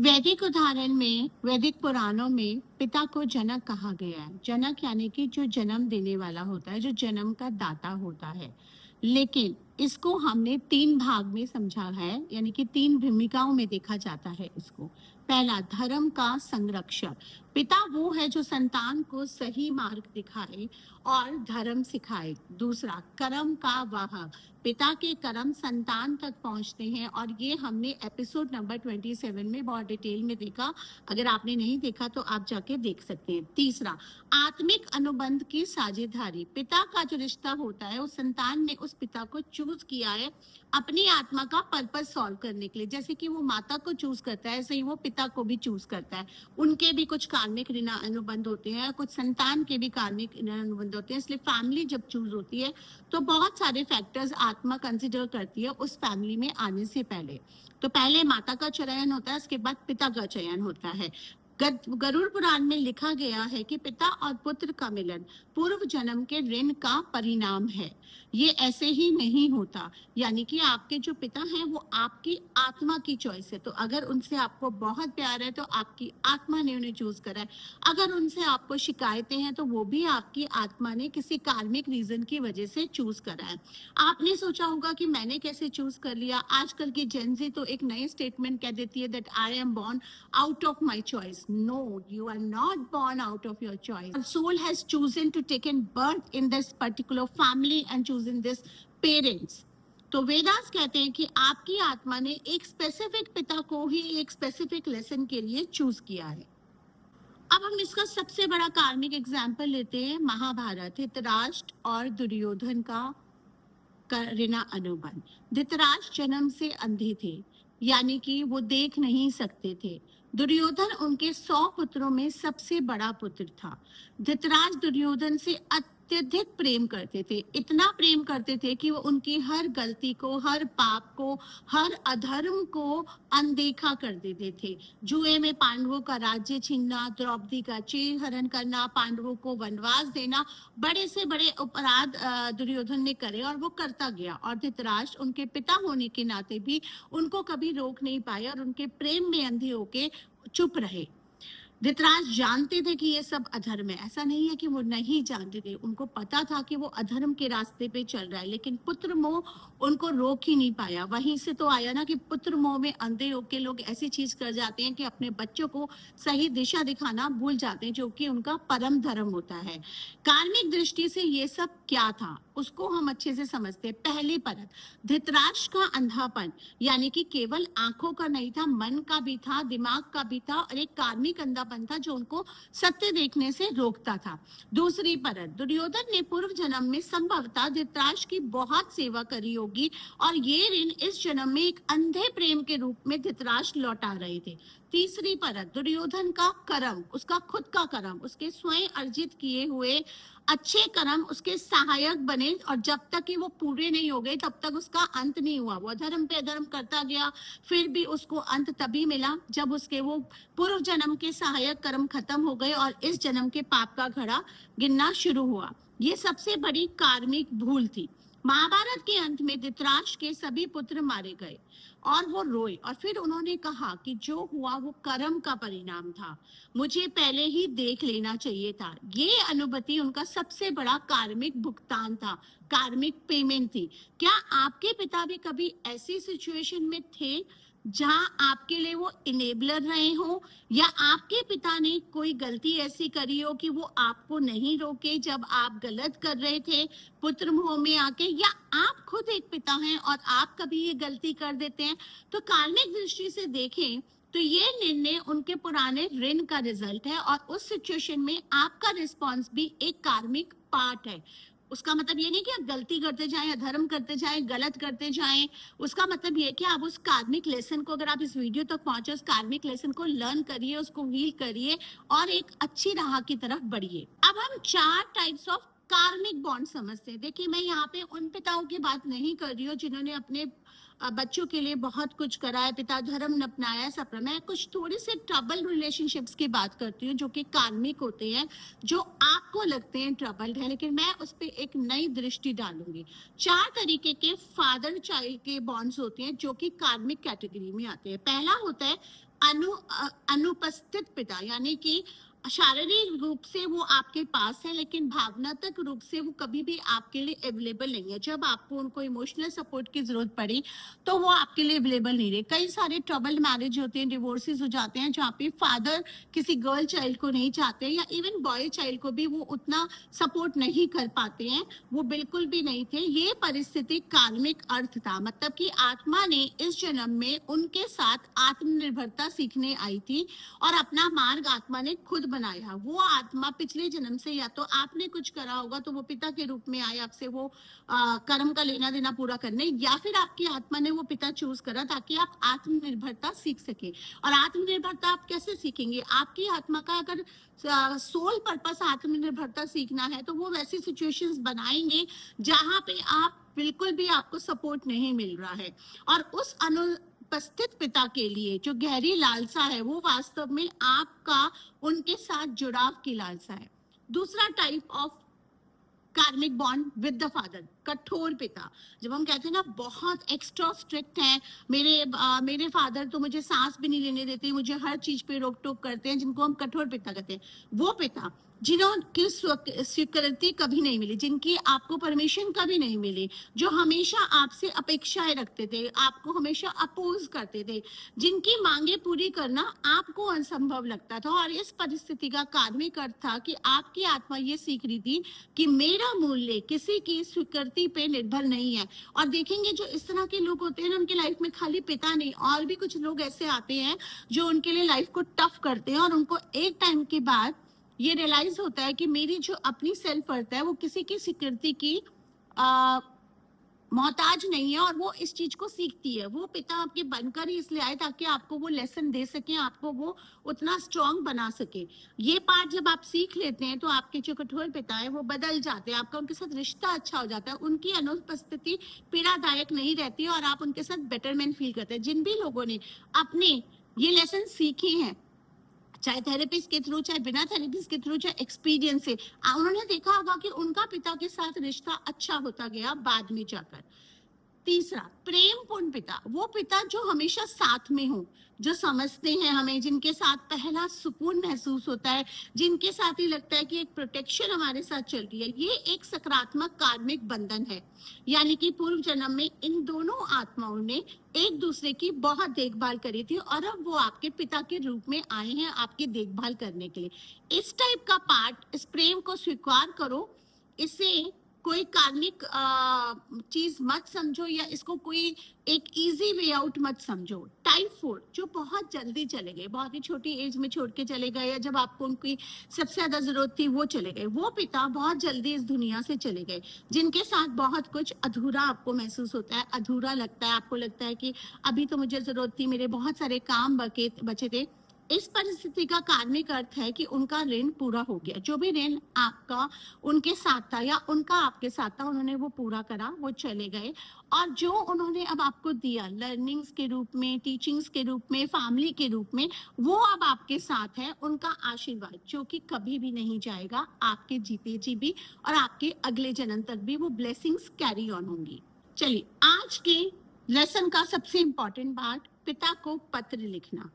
वैदिक उदाहरण में वैदिक पुराणों में पिता को जनक कहा गया है। जनक यानी कि जो जन्म देने वाला होता है, जो जन्म का दाता होता है। लेकिन इसको हमने 3 भाग में समझा है, यानी कि 3 भूमिकाओं में देखा जाता है इसको। पहला, धर्म का संरक्षक। पिता वो है जो संतान को सही मार्ग दिखाए और धर्म सिखाए। दूसरा, कर्म का वाहक। पिता के कर्म संतान तक पहुंचते हैं, और ये हमने एपिसोड नंबर 27 में बहुत डिटेल में देखा। अगर आपने नहीं देखा तो आप जाके देख सकते हैं। तीसरा, आत्मिक अनुबंध की साझेदारी। पिता का जो रिश्ता होता है, उस संतान ने उस पिता को चूज किया है अपनी आत्मा का पर्पस सॉल्व करने के लिए। जैसे कि वो माता को चूज करता है, ऐसे ही वो पिता को भी चूज करता है। उनके भी कुछ कार्मिक ऋण अनुबंध होते हैं, कुछ संतान के भी कार्मिक ऋण अनुबंध होते हैं। इसलिए फैमिली जब चूज होती है तो बहुत सारे फैक्टर्स आत्मा कंसिडर करती है उस फैमिली में आने से पहले। तो पहले माता का चयन होता है, उसके बाद पिता का चयन होता है। गरुड़ पुराण में लिखा गया है कि पिता और पुत्र का मिलन पूर्व जन्म के ऋण का परिणाम है। ये ऐसे ही नहीं होता, यानी कि आपके जो पिता हैं वो आपकी आत्मा की चॉइस है। तो अगर उनसे आपको बहुत प्यार है तो आपकी आत्मा ने उन्हें चूज करा है। अगर उनसे आपको शिकायतें हैं तो वो भी आपकी आत्मा ने किसी कार्मिक रीजन की वजह से चूज करा है। आपने सोचा होगा कि मैंने कैसे चूज कर लिया। आजकल की जेनजी तो एक नई स्टेटमेंट कह देती है that I am born out of my choice. No, you are not born out of your choice. Your soul has chosen to take in birth in this particular family and chosen this parents. तो वेदास कहते हैं कि आपकी आत्मा ने एक specific पिता को ही एक स्पेसिफिक लेसन के लिए चूज किया है। अब हम इसका सबसे बड़ा कार्मिक एग्जाम्पल लेते हैं महाभारत, धृतराष्ट्र और दुर्योधन का ऋण अनुबंध। धृतराष्ट्र जन्म से अंधे थे, यानी कि वो देख नहीं सकते थे। दुर्योधन उनके 100 पुत्रों में सबसे बड़ा पुत्र था। धृतराष्ट्र दुर्योधन से अत्यधिक प्रेम करते थे, इतना प्रेम करते थे कि वो उनकी हर गलती को, हर पाप को, हर अधर्म को अनदेखा कर देते थे। जुए में पांडवों का राज्य छीनना, द्रौपदी का चीर हरण करना, पांडवों को वनवास देना, बड़े से बड़े अपराध दुर्योधन ने करे और वो करता गया। और धृतराष्ट्र उनके पिता होने के नाते भी उनको कभी रोक नहीं पाया और उनके प्रेम में अंधे होके चुप रहे। धृतराष्ट्र जानते थे कि ये सब अधर्म है, ऐसा नहीं है कि वो नहीं जानते थे, उनको पता था कि वो अधर्म के रास्ते पे चल रहा है, लेकिन पुत्र मोह उनको रोक ही नहीं पाया। वहीं से तो आया ना कि पुत्र मोह में अंधे होके लोग ऐसी चीज कर जाते हैं कि अपने बच्चों को सही दिशा दिखाना भूल जाते हैं, जो कि उनका परम धर्म होता है। कार्मिक दृष्टि से ये सब क्या था उसको हम अच्छे से समझते हैं। पहली परत, धृतराष्ट्र का अंधापन, यानी कि केवल आंखों का नहीं था, मन का भी था, दिमाग का भी था, और एक कार्मिक अंधापन था जो उनको सत्य देखने से रोकता था। दूसरी परत, दुर्योधन ने पूर्व जन्म में संभवतः धृतराष्ट्र की बहुत सेवा करी होगी और ये ऋण इस जन्म में एक अंधे प्रेम के रूप में धृतराष्ट्र लौटा रहे थे। तीसरी परत, दुर्योधन का कर्म, उसका खुद का कर्म, उसके स्वयं अर्जित किए हुए अच्छे कर्म उसके सहायक बने, और जब तक कि वो पूरे नहीं हो गए तब तक उसका अंत नहीं हुआ। वो अधर्म पे अधर्म करता गया, फिर भी उसको अंत तभी मिला जब उसके वो पूर्व जन्म के सहायक कर्म खत्म हो गए और इस जन्म के पाप का घड़ा गिनना शुरू हुआ। ये सबसे बड़ी कार्मिक भूल थी। महाभारत के अंत में धृतराष्ट्र के सभी पुत्र मारे गए और वो रोए, और फिर उन्होंने कहा कि जो हुआ वो कर्म का परिणाम था, मुझे पहले ही देख लेना चाहिए था। ये अनुभूति उनका सबसे बड़ा कार्मिक भुगतान था, कार्मिक पेमेंट थी। क्या आपके पिता भी कभी ऐसी सिचुएशन में थे जहां आपके लिए वो इनेबलर रहे हो, या आपके पिता ने कोई गलती ऐसी करी हो कि वो आपको नहीं रोके जब आप गलत कर रहे थे पुत्र मोह में आके, या आप खुद एक पिता हैं और आप कभी ये गलती कर देते हैं? तो कार्मिक दृष्टि से देखें तो ये निर्णय उनके पुराने ऋण का रिजल्ट है, और उस सिचुएशन में आपका रिस्पॉन्स भी एक कार्मिक पार्ट है। उसका मतलब ये नहीं कि आप गलती करते जाएं, अधर्म करते जाएं, गलत करते जाएं। उसका मतलब ये कि आप उस कार्मिक लेसन को, अगर आप इस वीडियो तक पहुंचे, उस कार्मिक लेसन को लर्न करिए, उसको हील करिए और एक अच्छी राह की तरफ बढ़िए। अब हम 4 टाइप्स ऑफ कार्मिक बॉन्ड समझते हैं। देखिए, मैं यहाँ पे उन पिताओं की बात नहीं कर रही हूँ जिन्होंने अपने बच्चों के लिए बहुत कुछ करा है, पिता धर्म न अपनाया, सब। मैं कुछ थोड़ी से ट्रबल रिलेशनशिप्स की बात करती हूँ जो कि कार्मिक होते हैं, जो आपको लगते हैं ट्रबल्ड है, लेकिन मैं उस पर एक नई दृष्टि डालूंगी। 4 तरीके के फादर चाइल्ड के बॉन्ड्स होते हैं जो कि कार्मिक कैटेगरी में आते हैं। पहला होता है अनुपस्थित पिता, यानी कि शारीरिक रूप से वो आपके पास है लेकिन भावनात्मक रूप से वो कभी भी आपके लिए अवेलेबल नहीं है। जब आपको उनको इमोशनल सपोर्ट की जरूरत पड़ी तो वो आपके लिए अवेलेबल नहीं रहे। कई सारे ट्रबल मैरिज होते हैं, डिवोर्सेस हो जाते हैं, जहाँ पे फादर किसी गर्ल चाइल्ड को नहीं चाहते या इवन बॉय चाइल्ड को भी वो उतना सपोर्ट नहीं कर पाते हैं, वो बिल्कुल भी नहीं थे। ये परिस्थिति कार्मिक अर्थ था, मतलब कि आत्मा ने इस जन्म में उनके साथ आत्मनिर्भरता सीखने आई थी और अपना मार्ग आत्मा ने खुद बनाया। वो आत्मा पिछले जन्म से या तो आपने कुछ करा होगा तो वो पिता के रूप में आए आपसे वो कर्म का लेना देना पूरा करने, या फिर आपकी आत्मा ने वो पिता चूज करा ताकि आप आत्मनिर्भरता सीख सके। और आत्मनिर्भरता आप कैसे सीखेंगे? आपकी आत्मा का अगर सोल पर्पस आत्मनिर्भरता सीखना है तो वो वैसी सिचुएशंस बनाएंगे जहां पे आप बिल्कुल भी आपको सपोर्ट नहीं मिल रहा है। और उस उपस्थित पिता के लिए जो गहरी लालसा है वो वास्तव में आपका उनके साथ जुड़ाव की लालसा है। दूसरा टाइप ऑफ कार्मिक बॉन्ड विद द फादर, कठोर पिता। जब हम कहते हैं ना बहुत एक्स्ट्रा स्ट्रिक्ट हैं, मेरे फादर तो मुझे सांस भी नहीं लेने देते, मुझे हर चीज पे रोक टोक करते हैं, जिनको हम कठोर पिता कहते हैं। वो पिता जिन्होंने स्वीकृति कभी नहीं मिली, जिनकी आपको परमिशन कभी नहीं मिली, जो हमेशा आपसे अपेक्षाएं रखते थे, आपको हमेशा अपोज करते थे, जिनकी मांगे पूरी करना आपको असंभव लगता था। और इस परिस्थिति का कार्मिक अर्थ था कि आपकी आत्मा ये सीख रही थी कि मेरा मूल्य किसी की स्वीकृति पे निर्भर नहीं है। और देखेंगे जो इस तरह के लोग होते हैं ना, उनकी लाइफ में खाली पिता नहीं और भी कुछ लोग ऐसे आते हैं जो उनके लिए लाइफ को टफ करते हैं और उनको एक टाइम के बाद ये रियलाइज होता है कि मेरी जो अपनी सेल्फ वर्थ है वो किसी की स्वीकृति की मोहताज नहीं है, और वो इस चीज को सीखती है। वो पिता आपके बनकर ही इसलिए आए ताकि आपको वो लेसन दे सके, आपको वो उतना स्ट्रांग बना सके। ये पार्ट जब आप सीख लेते हैं तो आपके जो कठोर पिता है वो बदल जाते हैं, आपका उनके साथ रिश्ता अच्छा हो जाता है, उनकी अनुपस्थिति पीड़ादायक नहीं रहती और आप उनके साथ बेटरमेंट फील करते हैं। जिन भी लोगों ने अपने ये लेसन सीखे हैं, चाहे थेरेपिस्ट के थ्रू, चाहे बिना थेरेपिस्ट के थ्रू, चाहे एक्सपीरियंस से, उन्होंने देखा होगा कि उनका पिता के साथ रिश्ता अच्छा होता गया बाद में जाकर। तीसरा, प्रेम पूर्ण पिता, वो पिता जो हमेशा साथ में हो, जो समझते हैं हमें, जिनके साथ पहला सुकून महसूस होता है, जिनके साथ ही लगता है कि एक प्रोटेक्शन हमारे साथ चल रही है। ये एक सकारात्मक कार्मिक बंधन है, यानी कि पूर्व जन्म में इन दोनों आत्माओं ने एक दूसरे की बहुत देखभाल करी थी और अब वो आपके पिता के रूप में आए हैं आपकी देखभाल करने के लिए। इस टाइप का पार्ट, इस प्रेम को स्वीकार करो, इसे कोई कार्मिक चीज मत समझो या इसको कोई एक इजी वे आउट मत समझो। टाइप 4 जो बहुत जल्दी चले गए, बहुत ही छोटी एज में छोड़ के चले गए, या जब आपको उनकी सबसे ज्यादा जरूरत थी वो चले गए। वो पिता बहुत जल्दी इस दुनिया से चले गए, जिनके साथ बहुत कुछ अधूरा आपको महसूस होता है, अधूरा लगता है, आपको लगता है कि अभी तो मुझे जरूरत थी, मेरे बहुत सारे काम बचे थे। इस परिस्थिति का कार्मिक अर्थ है कि उनका ऋण पूरा हो गया। जो भी ऋण आपका उनके साथ था या उनका आपके साथ था, उन्होंने वो पूरा करा, वो चले गए। और जो उन्होंने अब आपको दिया लर्निंग्स के रूप में, टीचिंग्स के रूप में, फैमिली के रूप में, वो अब आपके साथ है। उनका आशीर्वाद जो कि कभी भी नहीं जाएगा, आपके जीते जी भी और आपके अगले जन्म तक भी वो ब्लेसिंग्स कैरी ऑन होंगी। चलिए, आज के लेसन का सबसे इंपॉर्टेंट पार्ट, पिता को पत्र लिखना।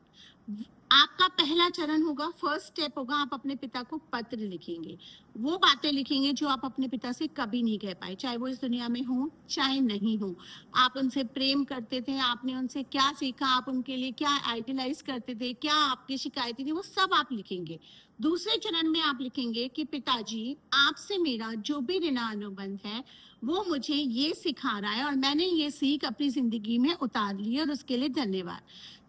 आपका पहला चरण होगा, फर्स्ट स्टेप होगा, आप अपने पिता को पत्र लिखेंगे। वो बातें लिखेंगे जो आप अपने पिता से कभी नहीं कह पाए, चाहे वो इस दुनिया में हो चाहे नहीं हो। आप उनसे प्रेम करते थे, आपने उनसे क्या सीखा, आप उनके लिए क्या आइडियलाइज करते थे, क्या आपकी शिकायतें थी, वो सब आप लिखेंगे। दूसरे चरण में आप लिखेंगे कि पिताजी, आपसे मेरा जो भी ऋणानुबंध है वो मुझे ये सिखा रहा है और मैंने ये सीख अपनी जिंदगी में उतार ली और उसके लिए धन्यवाद।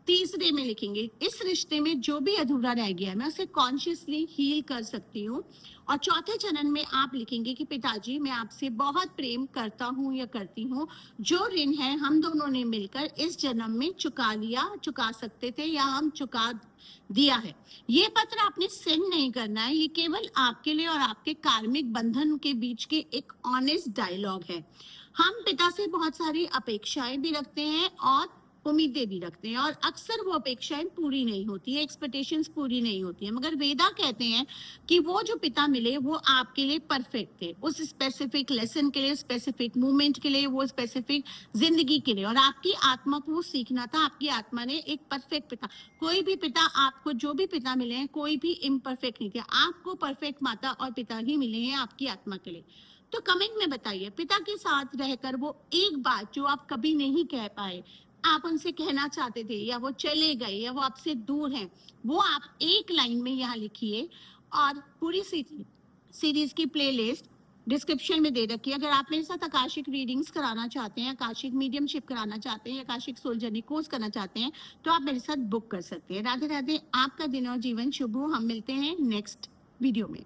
तीसरे में लिखेंगे, इस रिश्ते में जो भी अधूरा रह गया है मैं उसे कॉन्शियसली हील कर सकती हूँ। और चौथे चरण में आप लिखेंगे कि पिताजी, मैं आपसे बहुत प्रेम करता हूँ या करती हूँ, जो ऋण है हम दोनों ने मिलकर इस जन्म में चुका लिया, चुका सकते थे या हम चुका दिया है। ये पत्र आपने सेंड नहीं करना है, ये केवल आपके लिए और आपके कार्मिक बंधन के बीच के एक ऑनेस्ट डायलॉग है। हम पिता से बहुत सारी अपेक्षाएं भी रखते हैं और उम्मीदें भी रखते हैं और अक्सर वो अपेक्षाएं पूरी नहीं होती है, एक्सपेक्टेशंस पूरी नहीं होती है। मगर वेदा कहते हैं कि वो जो पिता मिले वो आपके लिए परफेक्ट थे, उस स्पेसिफिक लेसन के लिए, स्पेसिफिक मूवमेंट के लिए, वो स्पेसिफिक जिंदगी के लिए, और आपकी आत्मा को वो सीखना था। आपकी आत्मा ने एक परफेक्ट पिता, कोई भी पिता, आपको जो भी पिता मिले हैं कोई भी इम्परफेक्ट नहीं थे, आपको परफेक्ट माता और पिता ही मिले हैं आपकी आत्मा के लिए। तो कमेंट में बताइए, पिता के साथ रहकर वो एक बात जो आप कभी नहीं कह पाए, आप उनसे कहना चाहते थे, या वो चले गए या वो आपसे दूर हैं, वो आप एक लाइन में यहाँ लिखिए। और पूरी सीरीज की प्लेलिस्ट डिस्क्रिप्शन में दे रखी है। अगर आप मेरे साथ आकाशिक रीडिंग्स कराना चाहते हैं, आकाशिक मीडियमशिप कराना चाहते हैं, आकाशिक सोल जर्नी कोर्स करना चाहते हैं, तो आप मेरे साथ बुक कर सकते हैं। राधे राधे, आपका दिन और जीवन शुभ हो। हम मिलते हैं नेक्स्ट वीडियो में।